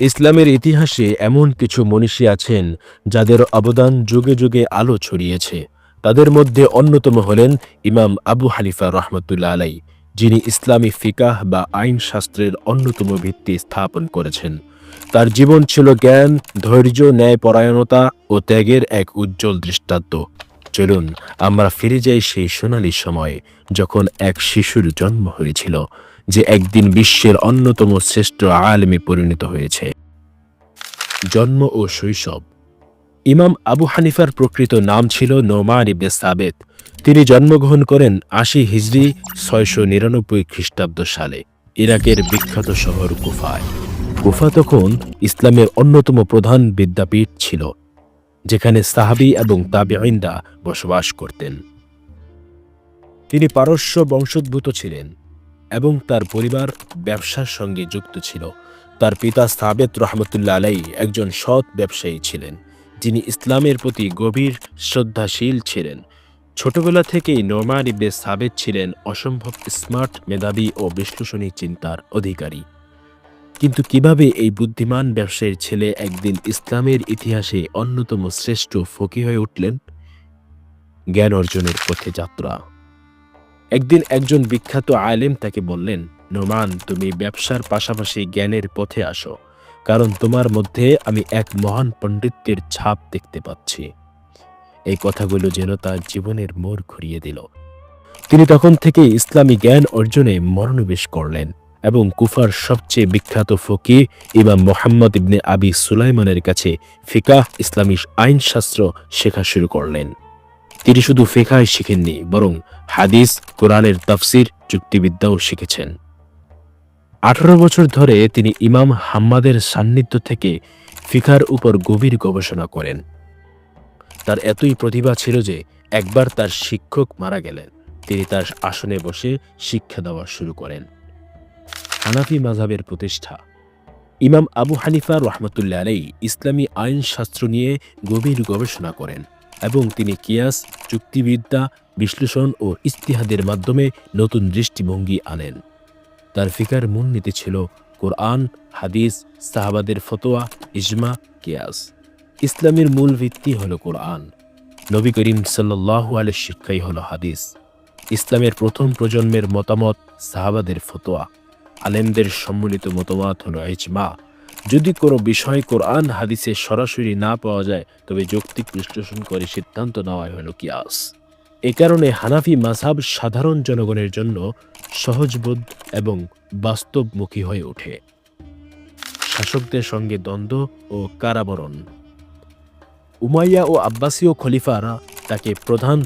ইসলামের ইতিহাসে এমন কিছু মনীষী আছেন যাদের অবদান যুগে যুগে আলো ছড়িয়েছে। তাদের মধ্যে অন্যতম হলেন ইমাম আবু হানিফা রহমতুল্লাহ আলাই, যিনি ইসলামী ফিকাহ বা আইন শাস্ত্রের অন্যতম ভিত্তি স্থাপন করেছেন। তার জীবন ছিল জ্ঞান, ধৈর্য, ন্যায়পরায়ণতা ও ত্যাগের এক উজ্জ্বল দৃষ্টান্ত। চলুন আমরা ফিরে যাই সেই সোনালী সময়ে, যখন এক শিশুর জন্ম হয়েছিল, যে একদিন বিশ্বের অন্যতম শ্রেষ্ঠ আলেমে পরিণত হয়েছে। জন্ম ও শৈশব। ইমাম আবু হানিফার প্রকৃত নাম ছিল নোমান ইবনে সাবেত। তিনি জন্মগ্রহণ করেন ৮০ হিজরি ৬৯৯ খ্রিস্টাব্দ সালে ইরাকের বিখ্যাত শহর কুফায়। কুফা তখন ইসলামের অন্যতম প্রধান বিদ্যাপীঠ ছিল, যেখানে সাহাবী এবং তাবেঈনরা বসবাস করতেন। তিনি পারস্য বংশোদ্ভূত ছিলেন এবং তার পরিবার ব্যবসার সঙ্গে যুক্ত ছিল। তার পিতা সাবেত রহমতুল্লাহ আলাই একজন সৎ ব্যবসায়ী ছিলেন, যিনি ইসলামের প্রতি গভীর শ্রদ্ধাশীল ছিলেন। ছোটবেলা থেকেই নোমান ইবনে সাবেত ছিলেন অসম্ভব স্মার্ট, মেধাবী ও বিশ্লেষণী চিন্তার অধিকারী। কিন্তু কিভাবে এই বুদ্ধিমান ব্যবসায়ীর ছেলে একদিন ইসলামের ইতিহাসে অন্যতম শ্রেষ্ঠ ফকিহ হয়ে উঠলেন? জ্ঞান অর্জনের পথে যাত্রা। একদিন একজন বিখ্যাত আলেম তাকে বললেন, নোমান, তুমি ব্যবসার পাশাপাশি জ্ঞানের পথে আসো, কারণ তোমার মধ্যে আমি এক মহান পণ্ডিতের ছাপ দেখতে পাচ্ছি। এই কথাগুলো যেন তার জীবনের মোড় ঘুরিয়ে দিল। তিনি তখন থেকে ইসলামী জ্ঞান অর্জনে মনোনিবেশ করলেন এবং কুফার সবচেয়ে বিখ্যাত ফকিহ ইমাম মুহাম্মদ ইবনে আবি সুলাইমানের কাছে ফিকাহ, ইসলামী আইনশাস্ত্র শেখা শুরু করলেন। তিনি শুধু ফিকাহ শিখেননি, বরং হাদিস, কোরআনের তাফসির, যুক্তিবিদ্যাও শিখেছেন। 18 বছর ধরে তিনি ইমাম হাম্মাদের সান্নিধ্য থেকে ফিকার উপর গভীর গবেষণা করেন। তার এতই প্রতিভা ছিল যে একবার তার শিক্ষক মারা গেলেন। তিনি তার আসনে বসে শিক্ষা দেওয়া শুরু করেন। হানাফি মাযহাবের প্রতিষ্ঠা। ইমাম আবু হানিফা রহমতুল্লাহ আলাই ইসলামী আইন শাস্ত্র নিয়ে গভীর গবেষণা করেন এবং তিনি কিয়াস, যুক্তিবিদ্যা, বিশ্লেষণ ও ইজতিহাদের মাধ্যমে নতুন দৃষ্টিভঙ্গি আনেন। তার ফিকার মূলনীতি ছিল কোরআন, হাদিস, সাহাবাদের ফতোয়া, ইজমা, কিয়াস। ইসলামের মূল ভিত্তি হল কোরআন, নবী করিম সাল্লাল্লাহু আলাইহি শিক্ষাই হল হাদিস। ইসলামের প্রথম প্রজন্মের মতামত সাহাবাদের ফতোয়া, আলেমদের সম্মিলিত মতবাদ হল ইজমা। যদি কোনো বিষয় কোরআন হাদিসে সরাসরি না পাওয়া যায়, তবে যৌক্তিক বিশ্লেষণ করে সিদ্ধান্ত নেওয়া হল কিয়াস। এ কারণে হানাফি মাযহাব সাধারণ জনগণের জন্য সহজবোধ এবং বাস্তবমুখী হয়ে ওঠে। শাসকদের সঙ্গে দ্বন্দ্ব ও কারাবরণ। উমাইয়া ও আব্বাসীয় খলিফারা তাকে প্রধান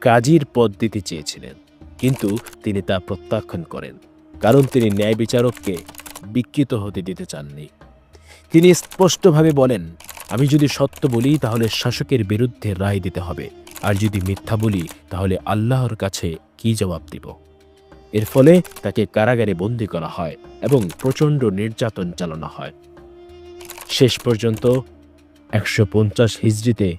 কাজীর পদ দিতে চেয়েছিলেন, কিন্তু তিনি তা প্রত্যাখ্যান করেন, কারণ তিনি ন্যায় বিচারককে বিকৃত হতে দিতে চাননি। তিনি স্পষ্টভাবে বলেন, আমি যদি সত্য বলি তাহলে শাসকের বিরুদ্ধে রায় দিতে হবে, আর যদি মিথ্যা বলি তাহলে আল্লাহর কাছে কি জবাব দিব। এর ফলে তাকে কারাগারে বন্দী করা হয় এবং প্রচণ্ড নির্যাতন চালানো হয়। শেষ পর্যন্ত ১৫০ হিজরিতে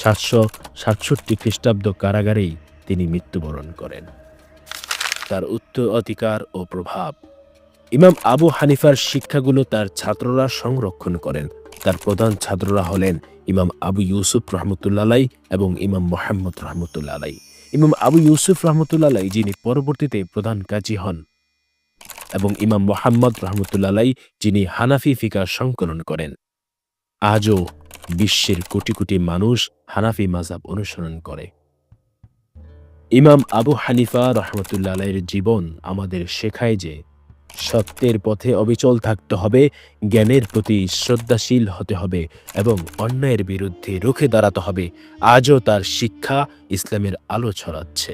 ৭৬৭ খ্রিস্টাব্দ কারাগারেই তিনি মৃত্যুবরণ করেন। তার উত্তরাধিকার ও প্রভাব। ইমাম আবু হানিফার শিক্ষাগুলো তার ছাত্ররা সংরক্ষণ করেন। তার প্রধান ছাত্ররা হলেন ইমাম আবু ইউসুফ রহমতুল্লাহ আলাই এবং ইমাম মুহাম্মদ রহমতুল্লাহ আলাই। ইমাম আবু ইউসুফ রহমতুল্লাহ আলাই, যিনি পরবর্তীতে প্রধান কাজী হন, এবং ইমাম মুহাম্মদ রহমতুল্লাহ আলাই, যিনি হানাফি ফিকাহ সংকলন করেন। আজও বিশ্বের কোটি কোটি মানুষ হানাফি মাযহাব অনুসরণ করে। ইমাম আবু হানিফা রহমতুল্লাহ আলাইয়ের জীবন আমাদের শেখায় যে সত্যের পথে অবিচল থাকতে হবে, জ্ঞানের প্রতি শ্রদ্ধাশীল হতে হবে এবং অন্যায়ের বিরুদ্ধে রুখে দাঁড়াতে হবে। আজও তার শিক্ষা ইসলামের আলো ছড়াচ্ছে।